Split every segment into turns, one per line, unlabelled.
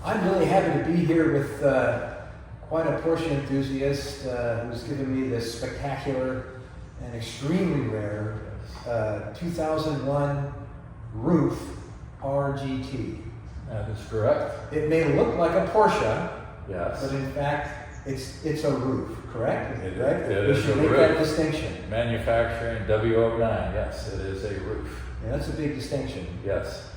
I'm really happy to be here with quite a Porsche enthusiast who's given me this spectacular and extremely rare 2001 RuF RGT.
That is correct.
It may look like a Porsche,
Yes.
but in fact, it's a RuF, correct?
It
We
is
should
a
make
RuF.
that distinction.
Manufacturing W09, yes, it is a RuF.
Yeah, that's a big distinction.
Yes.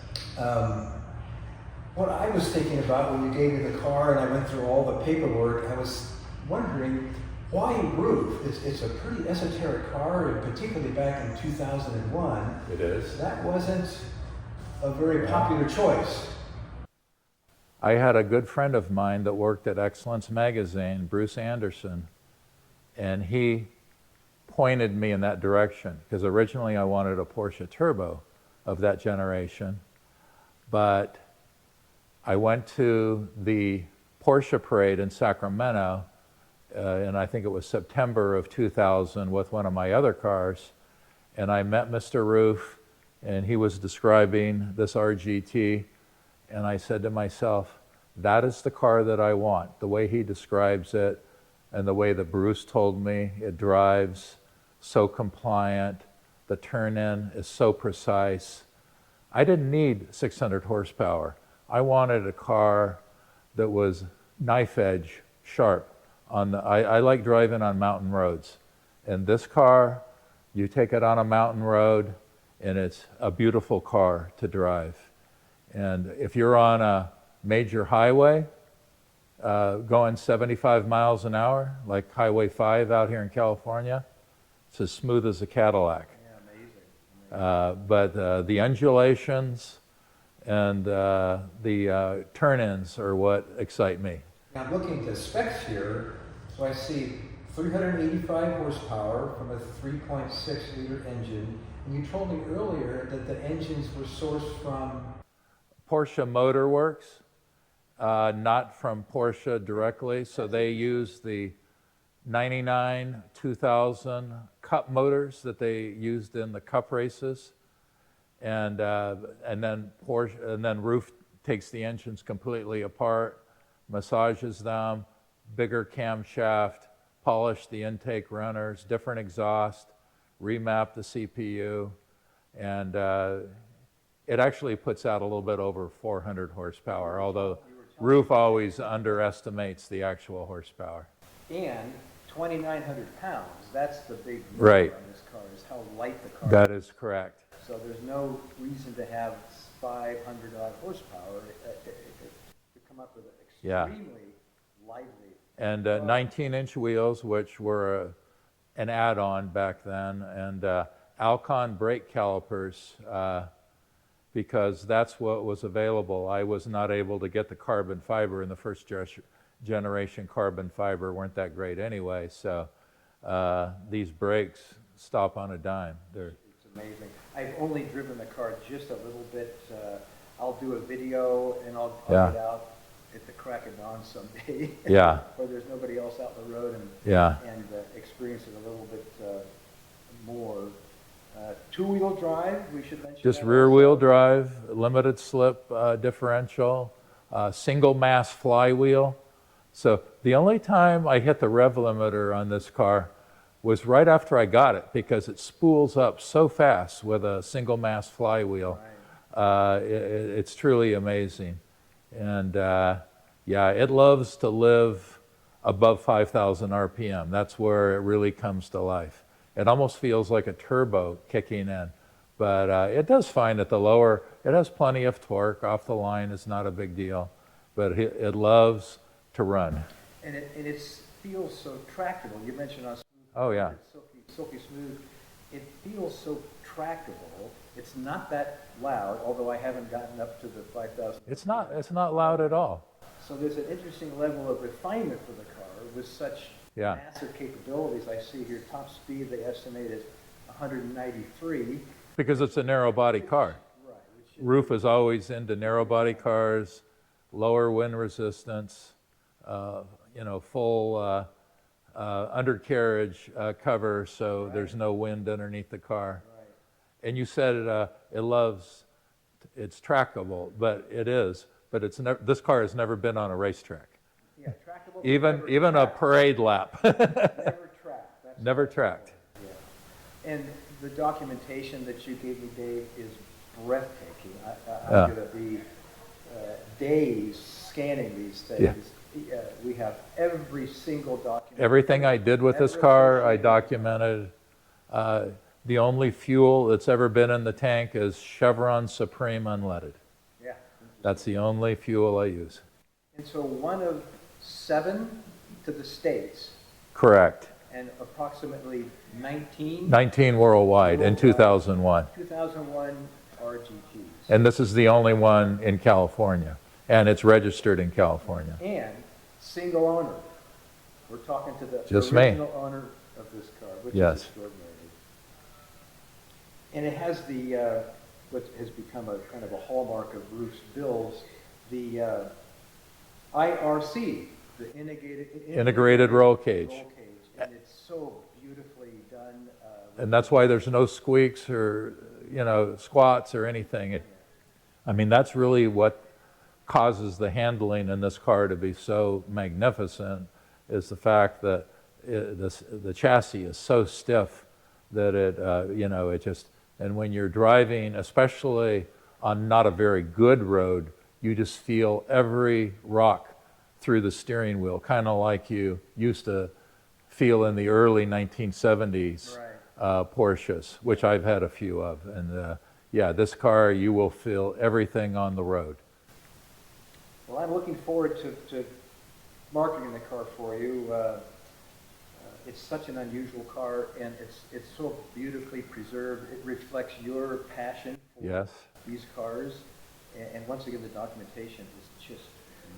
What I was thinking about when you gave me the car and I went through all the paperwork, I was wondering why RuF? It's a pretty esoteric car, and particularly back in 2001.
It is.
That wasn't a very popular choice.
I had a good friend of mine that worked at Excellence Magazine, Bruce Anderson, and he pointed me in that direction because originally I wanted a Porsche Turbo of that generation, but I went to the Porsche parade in Sacramento, and I think it was September of 2000 with one of my other cars, and I met Mr. RuF, and he was describing this RGT, and I said to myself, that is the car that I want, the way he describes it, and the way that Bruce told me it drives, so compliant, the turn-in is so precise. I didn't need 600 horsepower. I wanted a car that was knife edge sharp. I like driving on mountain roads. And this car, you take it on a mountain road and it's a beautiful car to drive. And if you're on a major highway going 75 miles an hour, like Highway 5 out here in California, it's as smooth as a Cadillac.
Yeah, amazing.
But the undulations and the turn-ins are what excite me.
Now, I'm looking at the specs here, so I see 385 horsepower from a 3.6 liter engine. And you told me earlier that the engines were sourced from
Porsche Motor Works, not from Porsche directly, so they use the 99, 2000 Cup motors that they used in the Cup races. And then RuF takes the engines completely apart, massages them, bigger camshaft, polish the intake runners, different exhaust, remap the CPU, and it actually puts out a little bit over 400 horsepower, although RuF always underestimates the actual horsepower.
and 2,900 pounds. That's the big number
Right.
on this car, is how light the car
That
is.
is correct.
So there's no reason to have 500 odd horsepower to come up with an
Yeah.
extremely lively.
And 19-inch wheels, which were an add-on back then, and Alcon brake calipers, because that's what was available. I was not able to get the carbon fiber, in the first generation carbon fiber weren't that great anyway, so these brakes stop on a dime.
It's amazing. I've only driven the car just a little bit. I'll do a video and I'll get out at the crack of dawn someday.
Yeah.
Where there's nobody else out in the road and experience it a little bit more. Two-wheel drive, we should mention.
Just
that
rear-wheel
also.
drive, limited slip differential, single mass flywheel. So the only time I hit the rev limiter on this car was right after I got it, because it spools up so fast with a single mass flywheel.
Right.
It's truly amazing. And yeah, it loves to live above 5,000 RPM. That's where it really comes to life. It almost feels like a turbo kicking in, but it does fine at the lower. It has plenty of torque. Off the line is not a big deal, but it loves to run.
And it feels so tractable. You mentioned on smooth.
Oh yeah.
It's silky smooth. It feels so tractable. It's not that loud, although I haven't gotten up to the 5,000.
It's not loud at all.
So there's an interesting level of refinement for the car with such massive capabilities. I see here top speed they estimate is 193.
Because it's a narrow body car.
Right.
RuF is always into narrow body cars, lower wind resistance, full undercarriage cover, so there's no wind underneath the car. Right. And you said it's trackable, but it is. but this car has never been on a racetrack.
Yeah, trackable. but
Even
never
a
tracked.
parade lap.
Never tracked. That's
Never
right.
tracked.
Yeah. And the documentation that you gave me, Dave, is breathtaking.
Yeah.
I'm going to be days scanning these things. We have every single document.
Everything I did with this car, I documented. The only fuel that's ever been in the tank is Chevron Supreme unleaded.
Yeah.
That's the only fuel I use.
And so one of 7 to the States
Correct.
and approximately 19
19 worldwide in 2001.
2001 RGTs.
And this is the only one in California. And it's registered in California.
And single owner. We're talking to the
Just me.
original owner of this car, which
Yes.
is extraordinary. And it has the, what has become a kind of a hallmark of RuF's bills, the IRC, the
Integrated roll cage.
And it's so beautifully done.
And that's why there's no squeaks or, squats or anything. I mean, that's really what causes the handling in this car to be so magnificent, is the fact that the chassis is so stiff that it just, and when you're driving, especially on not a very good road, you just feel every rock through the steering wheel, kind of like you used to feel in the early 1970s Porsches, which I've had a few of. And this car, you will feel everything on the road.
Well, I'm looking forward to marketing the car for you. It's such an unusual car, and it's so beautifully preserved. It reflects your passion for these cars. And once again, the documentation is just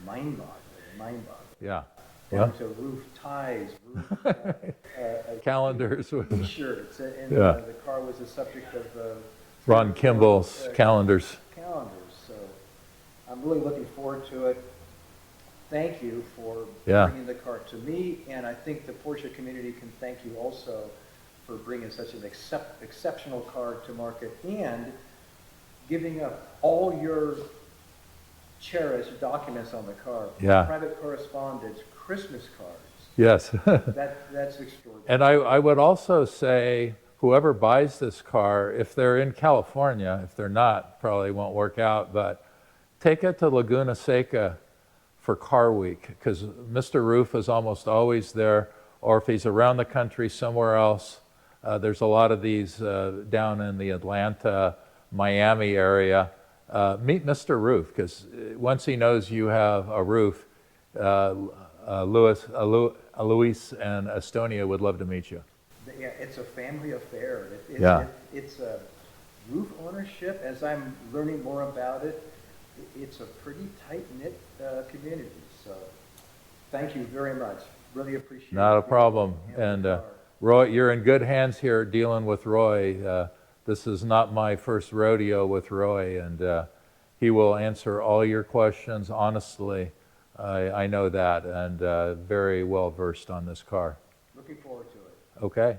mind-boggling.
Yeah.
Down to RuF ties, RuF
calendars,
T-shirts, and the car was the subject of
Ron Kimball's calendars.
So I'm really looking forward to it. Thank you for bringing the car to me, and I think the Porsche community can thank you also for bringing such an exceptional car to market and giving up all your cherished documents on the car. Private correspondence, Christmas cards.
Yes.
That's extraordinary.
And I would also say, whoever buys this car, if they're in California, if they're not, probably won't work out, but take it to Laguna Seca for Car Week, because Mr. RuF is almost always there, or if he's around the country somewhere else. There's a lot of these down in the Atlanta, Miami area. Meet Mr. RuF, because once he knows you have a RuF, Luis and Estonia would love to meet you.
Yeah, it's a family affair. It's a RuF ownership. As I'm learning more about it, it's a pretty tight-knit community. So thank you very much. Really appreciate it.
Not a problem. And Roy, you're in good hands here dealing with Roy. This is not my first rodeo with Roy, and he will answer all your questions honestly. I know that, and very well versed on this car.
Looking forward to it.
Okay.